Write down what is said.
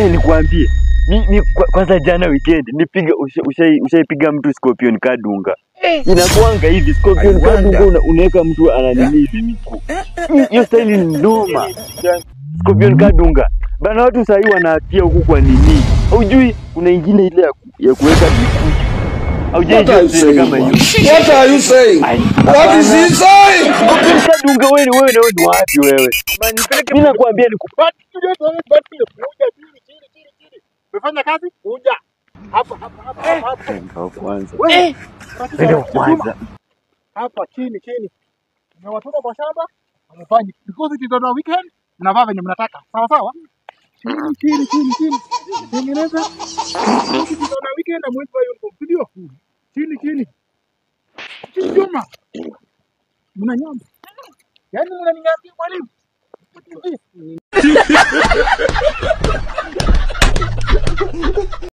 Nikwambie. Kwanza jana weekend nipiga ushaipiga mtu Scorpion Kadunga. Inakuanga hivi Scorpion Kadunga unaweka mtu ananini hivi. Hiyo style ni noma. Scorpion Kadunga. Bana watu sasa hivi wanatia huku kwa nini? Hujui kuna ingine ile ya kuweka bikuji. Haujaijua kama hiyo. What are you saying? What is he saying? Scorpion Kadunga wewe ni wapi wewe? Mimi nakwambia nikupati. Umefanya kazi? Kuja. Hapa. Kwanza. Ndio kwanza. Hapa chini. Mmewatoka kwa shamba, hamfanyi. Because it is on a weekend, mnavaa venye mnataka. Sawa? Chini. Tengeneza. It is on a weekend, I'm waiting for your video. Chini. Juma. Mna nyamba. Yaani mnaniambia mwalimu.